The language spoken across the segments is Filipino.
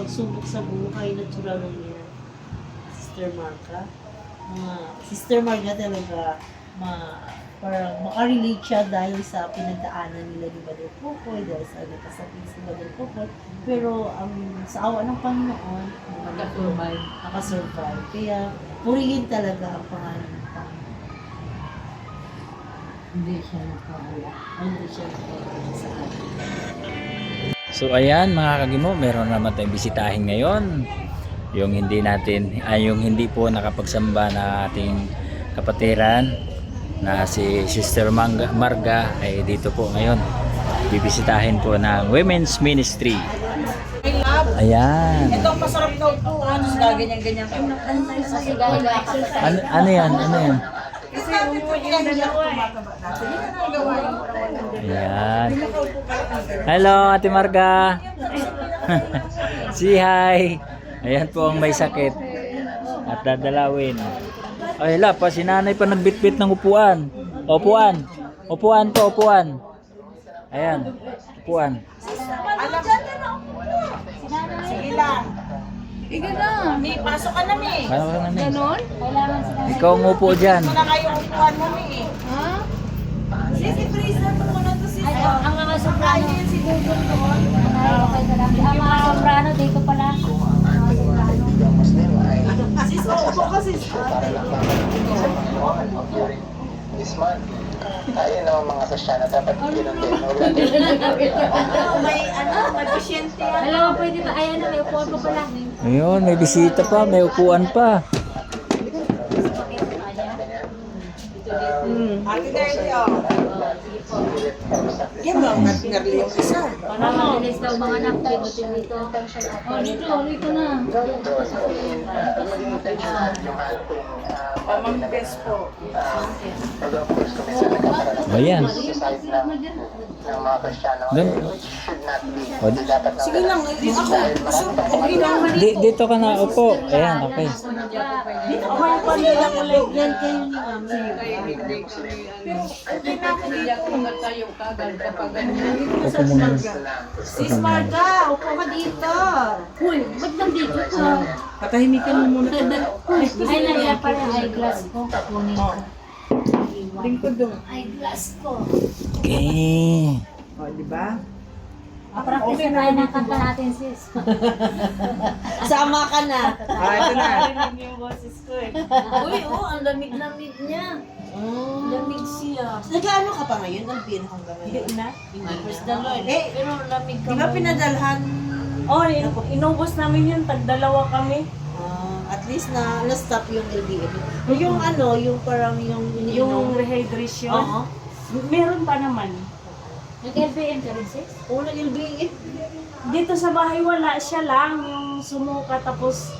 pagsubok sa buhay, natural lang yan. Sister Marga. Sister Marga talaga, parang makarelate siya dahil sa pinagdaanan nila ni Mother Popoy, dahil sa nagkasakit si Mother Popoy. Pero sa awa ng Panginoon, nakasurvive. Kaya purihin talaga ang pangalan ng Panginoon. Hindi siya nakawala sa atin. So ayan mga kagimo, meron naman tayong bisitahin ngayon. Yung hindi po nakapagsamba na ating kapatiran na si Sister Marga ay dito po ngayon. Bibisitahin po ng Women's Ministry. Ayan. Ito ang masarap na upuan. Gaganyan-ganyan. Ano yan? Kasi yung dalawa Ayan. Hello, Ate Marga. Si hi. Ayan po ang may sakit. At dadalawin. Ay, pa si nanay pa nagbitbit ng upuan. Upuan to, upuan. Ayan, upuan. Sige lang. Ika na. May pasok ka na, Mi. Ganon? Ikaw umupo dyan. Ito na kayo upuan mo, Mi. Ha? Sige, please. Nato mo na to, sis. Ang mga soprano. Si Google doon. Ang mga soprano dito pala. Sis, upo ka, sis. This month, tayo na mga sosyal na dapat pinuntin. May pasyente yan. Alam mo, pwede ba? Ayan na, may upuan pa pala. Ayun, may bisita pa, may upuan pa. Ate Nerlio. Yan ba, Nerlio yung isa? Para mabilis daw mga anak. Dito. Oh, dito na. Pamang best po. Ayan. Ng mga Kristiyano, Doon. should not be. O, Sige lang, ako. Okay lang. dito ka na upo. Ayan, okay. Okay pa nila ko like yan kayo ni Mami. Upo muna. Sis Marga, upo ka dito. Uy, ba't nandito ka? Patahimikan mo muna. Ay, nandiyan pala yung eyeglass ko. Kukunin ko. Lingkod doon. Eyeglass ko. Okay. O, di ba? Practice na tayo ng kanta natin, sis. Sama ka na. Ito na. Yung boses ko eh. Uy, ang lamig-lamig niya. Lamig siya. Nag-ano ka pa ngayon? Nag-bin hanggang ngayon? na. Praise the Lord. Eh, Pero lamig ka Di ba pinadalhan? Oh, inubos namin yun. Tag-dalawa kami. At least na-stop yung LDL. Yung ano, yung parang Yung rehydration. Oo. Meron pa naman. Nag-LBM ka rin, sis? Oo, nag-LDL. Dito sa bahay wala siya lang. Yung sumuka tapos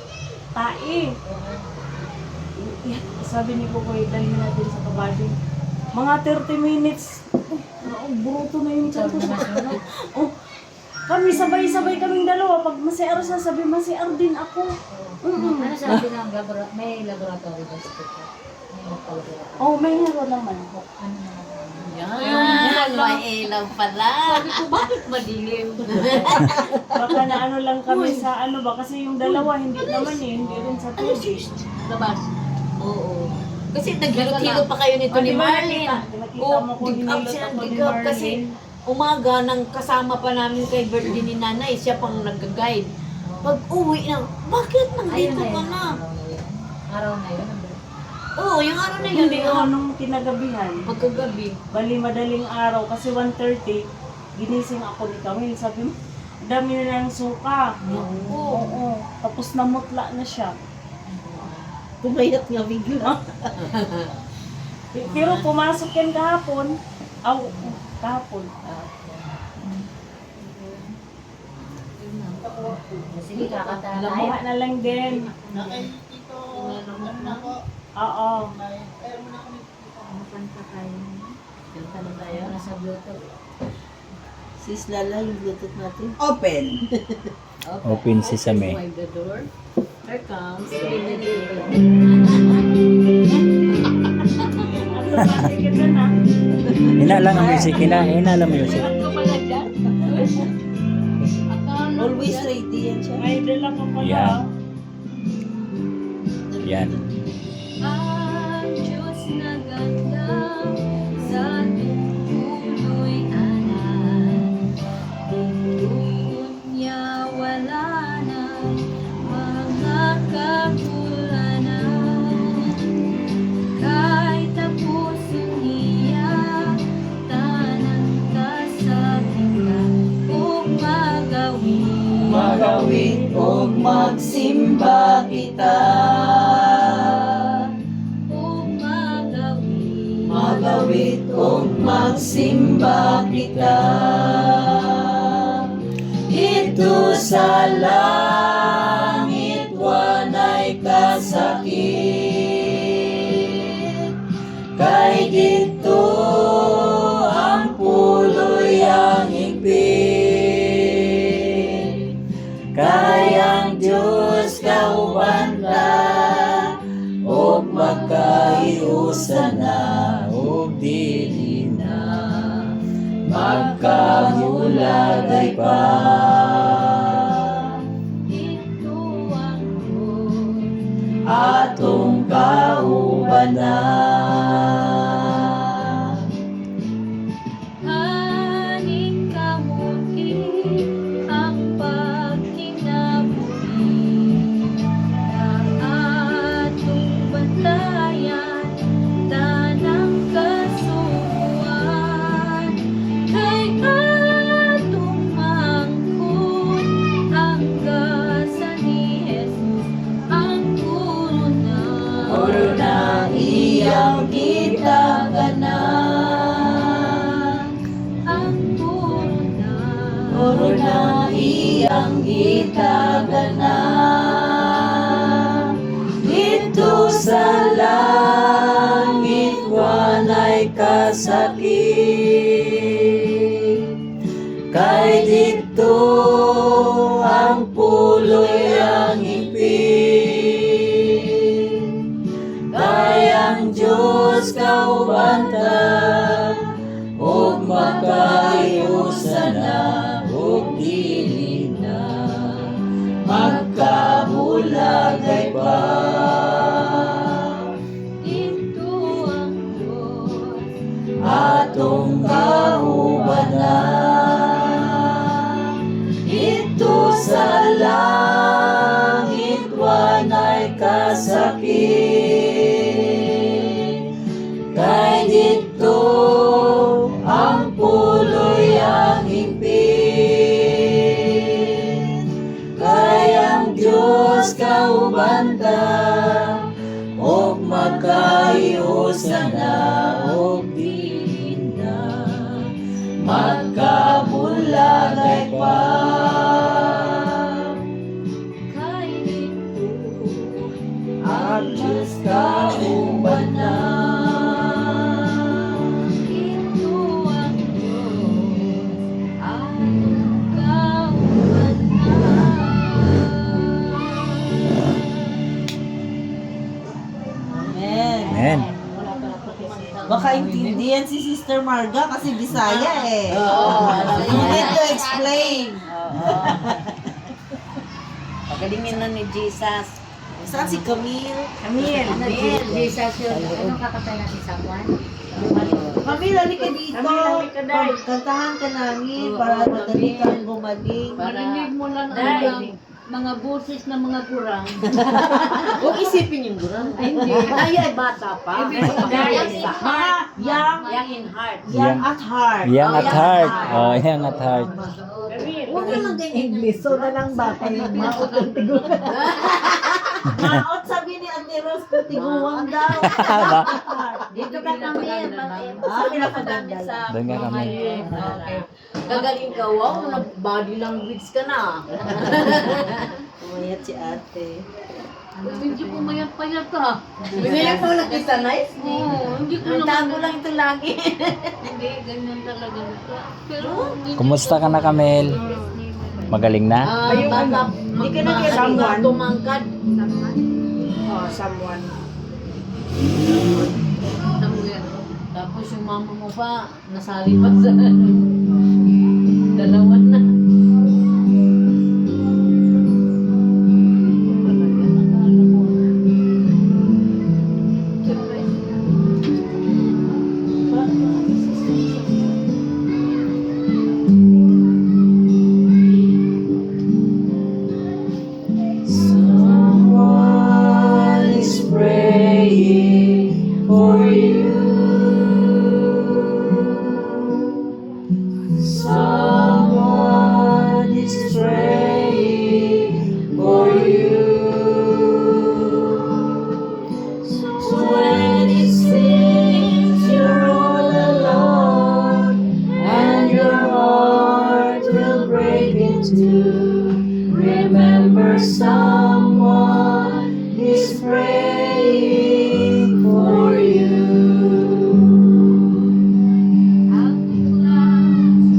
tae. Sabi ni Kukoy, dalhin natin sa kabady. Mga 30 minutes. Bruto na yung tiyan ko. Oh, kami sabay-sabay kaming dalawa. Pag masiar siya, sabi masiar din ako. Ano sabi ng may laboratory ba sa ito? May laboratory. Oh, may meron naman. Ano naman? Yan, may ilaw pala. Sabi ko, bakit madilim? Baka na ano lang kami sa ano ba? Kasi yung dalawa, hindi naman hindi rin sa tubig. Labas. Oo. Kasi naghilot-hilot pa kayo nito ni Marlene. Nakita mo ko dig-up hinilot siya ako ng ni dig-up Marlene. kasi umaga nang kasama pa namin kay birthday ni Nanay, siya pang nag-guide. Pag uwi na, bakit nandito ka na? Araw na yun. Oo, yung araw na yun. Hindi ako nung kinagabihan. Pagkagabi. Bali madaling araw kasi 1:30 ginising ako ni Camille. Sabi mo, dami na ng suka. Oo. Tapos namutla na siya. Pumayat nga bigla. Pero pumasok yan kahapon. Kahapon. Sige, kakanta na tayo. Lamuha na lang din. Oo. Ano kanta tayo? Kanta na tayo. Nasa Bluetooth. Sis Lala, yung Bluetooth natin. Open. Open sesame. Wipe the door. Here comes. Sige na. Hina lang ang music, hina lang ang music. Ano pala dyan? Always ready yan siya. May dala ka pala. Yan. Yan. Ang Diyos na ganda sa tungkuloy anak. Dunya wala na mga kagulanan. Kahit tapusin niya, tanang kasabing ka o magawin. Magawin o magsimba kita. Magawit o magsimba kita. Ito sa langit wanay kasakit. Kay dito ang puloy ang higpit. Kayang Diyos kauban ta, o magkaiusan na, o dili na, magkahulagay pa. Ito ang Diyos, Atong kaubanan. haning kamuti ang pagkinabuhi. Atong bantayan, tanang kasuhan. Kay atong mangkot ang gasa ni Jesus, ang corona. Corona iyang gitaganan. Ang corona. Corona iyang gitaganan. Ito sa langit wanay kasakit. Kay dito ang puloy ang higpit. Kayang Diyos kauban ta, o magkaiusan na, o dili na, magkahulagay pa. Ito ang Diyos, Atong kaubanan. Ito sa langit wanay kasakit. Kay dito ang puloy ang higpit. Kayang Diyos kauban ta, o magkaiusan na, o dili na, magkabulagay pa. kay dito Ang Diyos kaubanan. ito ang Diyos, atong kaubanan. Amen. Amen. Baka intindihan si Sister Marga kasi Bisaya eh. You need to explain. Pagalingin na ni Jesus. Saan si Camille? Camille. Jesus yun. Anong kakatay natin sa kwan? Camille, halika dito. Camille, halika, Day. Kantahan ka namin para madali kang gumaling. Marinig mo lang Day. ang mga boses ng mga kurang. Huwag isipin yung gurang. Ay, hindi. Ay, bata pa. Mga Young, Young in heart. young at heart. Young at heart. Oh, young at heart. Huwag ka lang ganyan English. So na lang bata yung maot ang tiguan. Maot sabi ni Ate Rose kung tiguan daw. Dito ka kami. Pinapaganda lang. Doon nga kami. Okay. Gagaling ka, wow, nag-body language ka na. Umayat si ate. Hindi ko mayat-payat ka. Binili mo lang kita nice. Oo, hindi ko Ang tago lang ito lagi. Hindi, ganyan talaga ito. Pero, Kumusta ka na, Camille? Magaling na? Yung bata, Hindi ka na kailangan. someone tumangkad. Someone. Tapos yung mama mo pa, nasali pa sa dalawa na. remember someone is praying for you. Out the clouds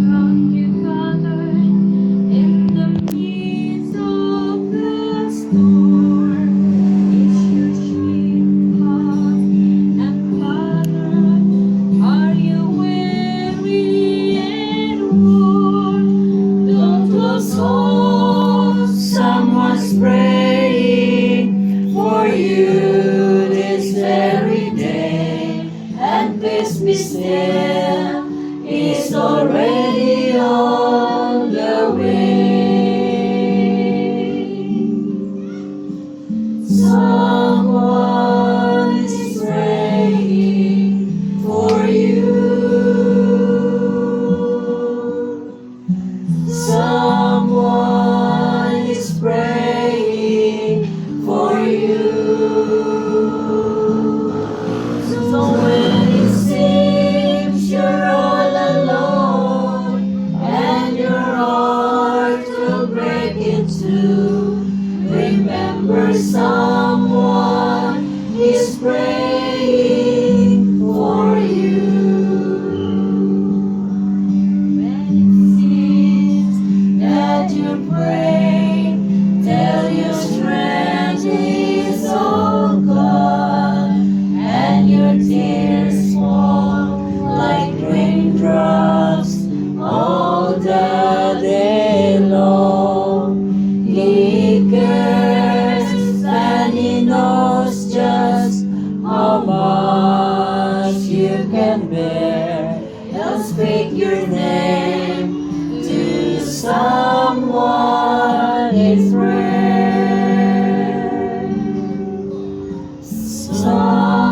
brought you covered in the midst of the storm. Is your ship tossed and battered? Are you weary and worn? Don't lose hope, someone's praying for you this very day. And peace be still, is already on the way. Someone is praying for you. Someone is praying for you. So when it seems you're all alone and your heart will break in two, remember someone is praying for you. When it seems that you're praying, tell your strength is all gone, and your tears fall like raindrops all the day long. He cares and he knows just how much you can bear. He'll speak your name to someone in prayer.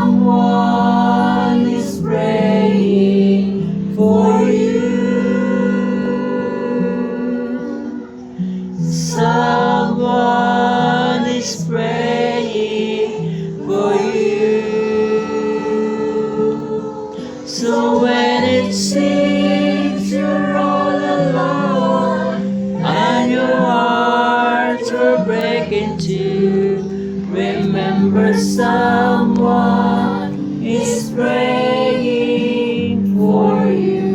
Someone is praying for you. Someone is praying for you. So when it seems you're all alone and your heart will break in two, remember someone is praying for you.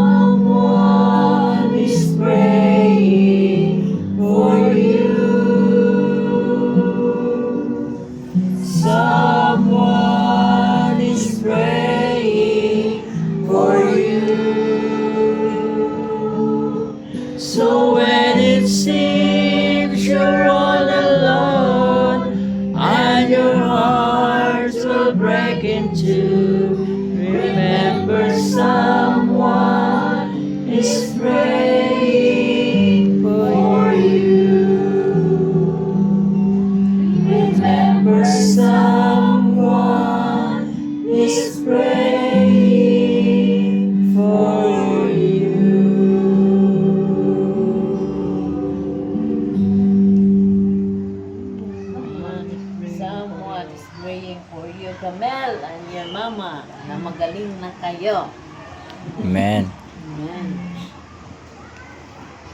Someone is praying for you. Someone is praying for you. So when it seems you're all alone and your heart will break in two, remember someone is praying for you. Remember someone is praying for you. Someone is praying for you, Camel, and your mama, na magaling na kayo. Amen. Amen.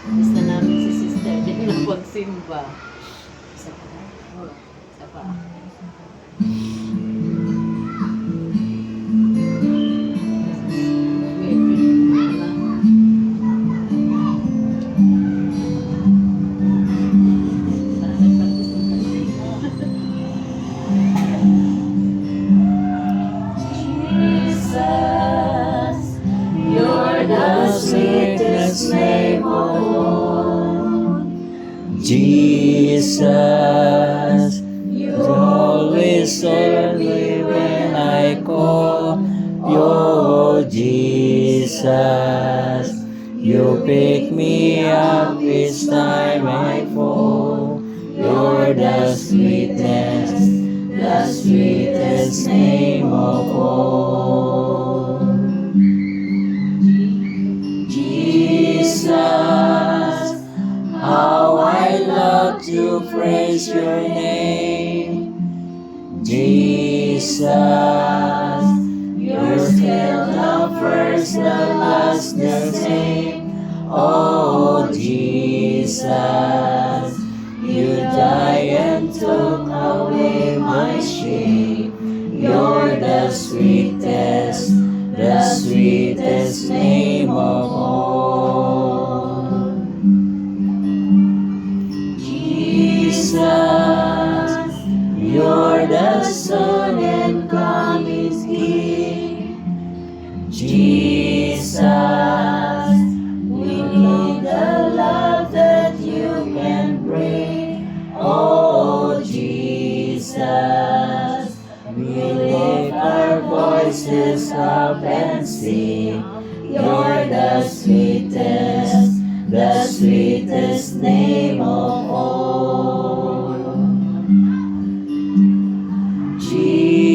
Gusto namin si sister din na pagsimba. Isa pa. Oh, isa pa. Jesus, you're the sweetest name of all. Jesus, you always serve me when I call. Your Jesus, you pick me up each time I fall. You're the sweetest name of all. Jesus, how I love to praise your name. Jesus, you're still the first, the last, the same. Oh Jesus, you died and took away my shame. You're the sweetest name of all. Jesus, you're the Son and coming King. Jesus, we need the love that you can bring. Oh Jesus, we lift our voices up and sing. You're the sweetest name of all.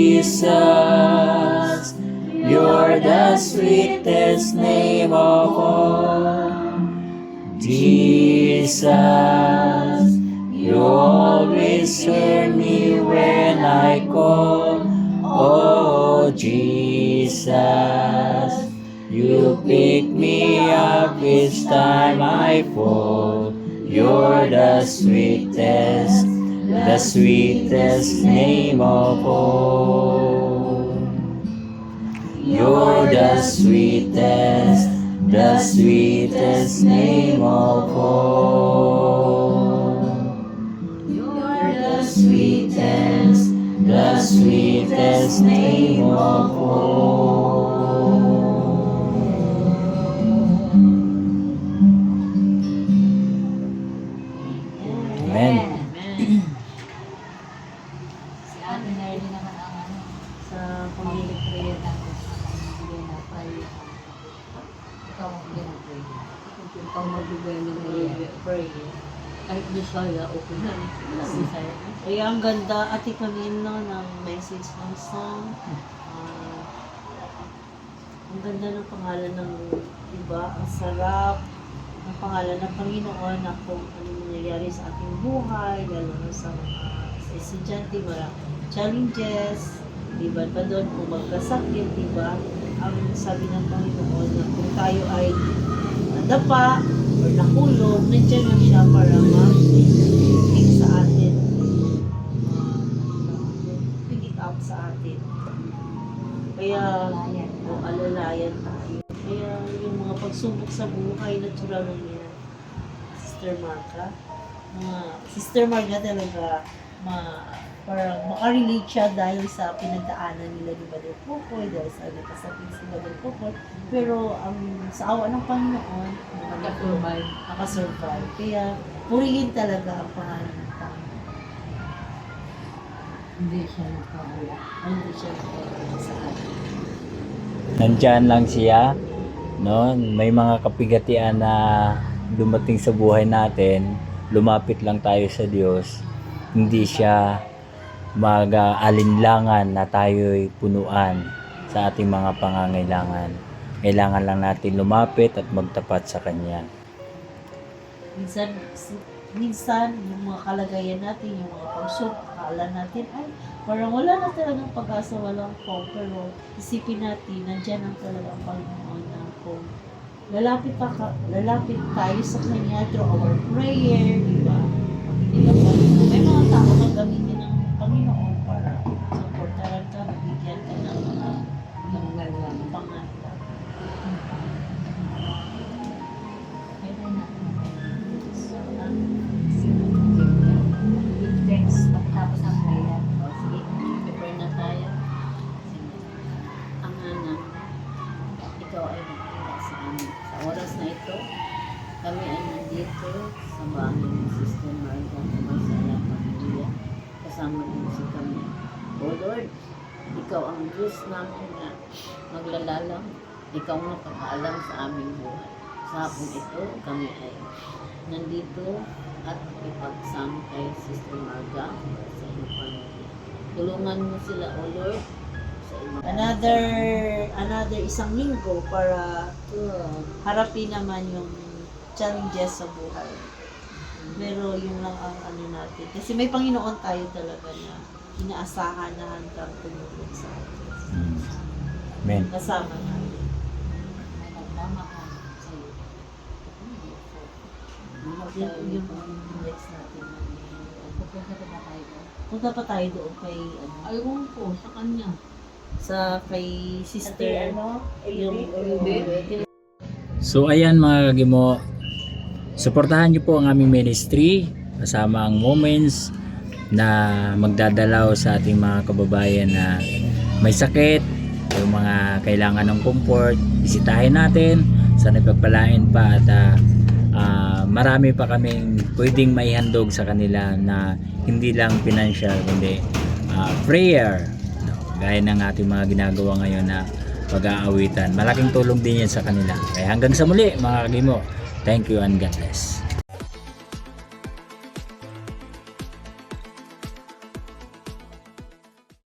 Jesus, you're the sweetest name of all. Jesus, you always hear me when I call. Oh Jesus, you pick me up each time I fall. You're the sweetest name of all. You're the sweetest name of all. You're the sweetest name of all. Amen. Si Ate Nerly naman ang ano, Sa pamilya prayer. hindi na pray. Ikaw ang pinag-pray. Ikaw magbibigay ng prayer. Kahit Bisaya, okay na. Bisaya. Kaya ang ganda, Ate Camino, ng message ng song. Ang ganda ng pangalan ng iba. Ang sarap ng pangalan ng Panginoon na kung ano nangyayari sa ating buhay, lalo na sa mga sa estudyante, mga challenges, diba pa doon kung magkasakit, diba? Ang sabi ng Panginoon na kung tayo ay nadapa or nakulog, nandiyan na siya para mag-pick sa atin. Pick it up sa atin. Kaya, alalayan tayo. Kaya yung mga pagsubok sa buhay, natural lang yan. Sister Marga. Sister Marga talaga, parang makarelate siya dahil sa pinagdaanan nila ni Brother Popoy, dahil sa nagkasakit si Brother Popoy. Pero sa awa ng Panginoon, nakasurvive. Kaya purihin talaga ang pangalan ng Panginoon. Hindi siya nakawala. Hindi siya nakawala sa atin. Nandyan lang siya, no? May mga kapigatian na dumating sa buhay natin, lumapit lang tayo sa Diyos, hindi siya mag-aalinlangan na tayo'y punuan sa ating mga pangangailangan. Kailangan lang natin lumapit at magtapat sa Kanya. Minsan, yung mga kalagayan natin, yung mga pagsubok, akala natin, ay, parang wala na talagang pag-asa, walang hope. Pero isipin natin, nandyan ang talagang Panginoon na kung lalapit tayo sa Kanya through our prayer, di ba? May mga tao na gamitin ng Panginoon para supportaran ka, bigyan ka ng mga pangangailangan. Text pagkatapos ng prayer. Sige, prepare na tayo. Ang anak, ikaw ay nagpunta sa amin. Sa oras na ito, kami ay nandito sa bahay ng Sister Marga na Marsala Pamilya. Kasama din si kami. O Lord, ikaw ang Diyos namin na maglalalang. Ikaw ang nakakaalam sa aming buhay. Sa hapon ito, kami ay nandito at ipagsama kay Sister Marga sa iyong pamilya. Tulungan mo sila, O Lord, sa iyong another isang linggo para harapin naman yung challenges sa buhay. Pero yun lang ang ano natin. Kasi may Panginoon tayo talaga na inaasahan na hanggang tumulong sa atin. Amen. Kasama natin. May nagmamahal sa iyo. Yung next natin. Pupunta pa ba tayo doon? Punta pa tayo doon kay, ano, Ayun po, sa kanya. kay sister. Yung, So ayan mga kagimo, suportahan niyo po ang aming ministry kasama ang Moments na magdadalaw sa ating mga kababayan na may sakit, yung mga kailangan ng comfort. Bisitahin natin, sana ipagpalain pa at marami pa kaming pwedeng maihandog sa kanila na hindi lang financial kundi prayer, no? Gaya ng ating mga ginagawa ngayon na pag-aawitan. Malaking tulong din yan sa kanila. Kaya hanggang sa muli mga kagimo, thank you and God bless.